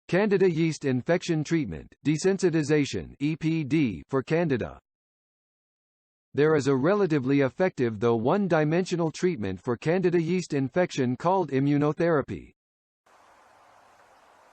Candida yeast infection treatment, desensitization (EPD) for Candida. There is a relatively effective though one-dimensional treatment for Candida yeast infection called immunotherapy.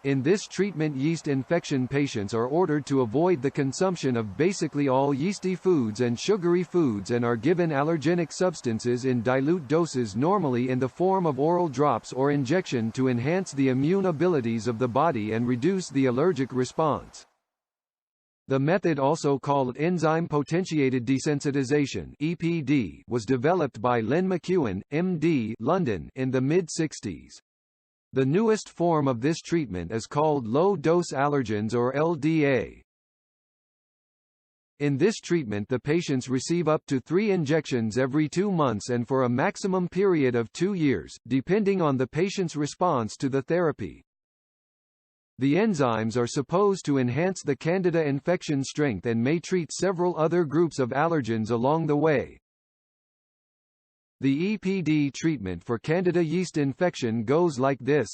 In this treatment, yeast infection patients are ordered to avoid the consumption of basically all yeasty foods and sugary foods and are given allergenic substances in dilute doses, normally in the form of oral drops or injection, to enhance the immune abilities of the body and reduce the allergic response. The method, also called Enzyme Potentiated Desensitization (EPD), was developed by Len McEwen, MD, London, in the mid-60s. The newest form of this treatment is called Low Dose Allergens or LDA. In this treatment, the patients receive up to 3 injections every 2 months and for a maximum period of 2 years, depending on the patient's response to the therapy. The enzymes are supposed to enhance the Candida infection strength and may treat several other groups of allergens along the way. The EPD treatment for Candida yeast infection goes like this.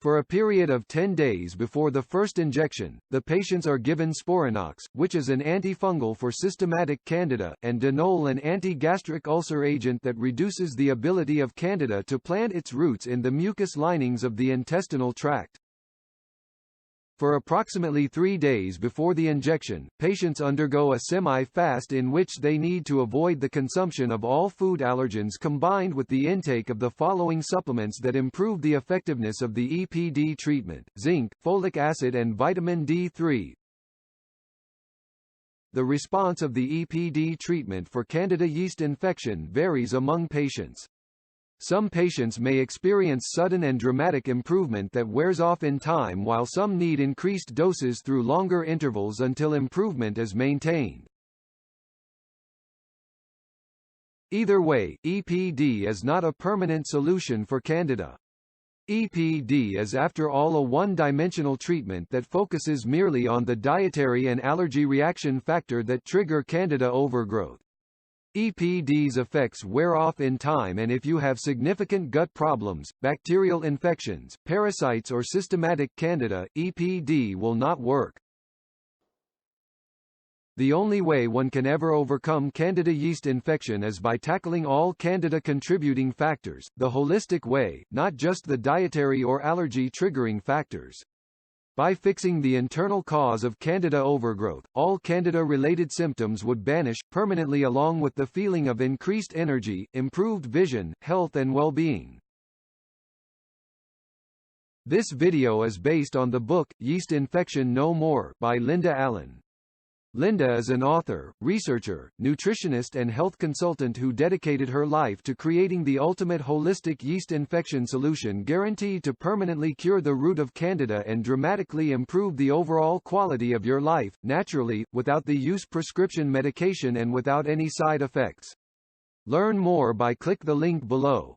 For a period of 10 days before the first injection, the patients are given Sporanox, which is an antifungal for systematic Candida, and Danol, an anti-gastric ulcer agent that reduces the ability of Candida to plant its roots in the mucous linings of the intestinal tract. For approximately 3 days before the injection, patients undergo a semi-fast in which they need to avoid the consumption of all food allergens, combined with the intake of the following supplements that improve the effectiveness of the EPD treatment: zinc, folic acid and vitamin D3. The response of the EPD treatment for Candida yeast infection varies among patients. Some patients may experience sudden and dramatic improvement that wears off in time, while some need increased doses through longer intervals until improvement is maintained. Either way, EPD is not a permanent solution for Candida. EPD is, after all, a one-dimensional treatment that focuses merely on the dietary and allergy reaction factor that trigger Candida overgrowth. EPD's effects wear off in time, and if you have significant gut problems, bacterial infections, parasites or systematic Candida, EPD will not work. The only way one can ever overcome Candida yeast infection is by tackling all Candida contributing factors, the holistic way, not just the dietary or allergy triggering factors. By fixing the internal cause of Candida overgrowth, all Candida-related symptoms would vanish permanently, along with the feeling of increased energy, improved vision, health and well-being. This video is based on the book, Yeast Infection No More, by Linda Allen. Linda is an author, researcher, nutritionist and health consultant who dedicated her life to creating the ultimate holistic yeast infection solution guaranteed to permanently cure the root of Candida and dramatically improve the overall quality of your life, naturally, without the use of prescription medication and without any side effects. Learn more by click the link below.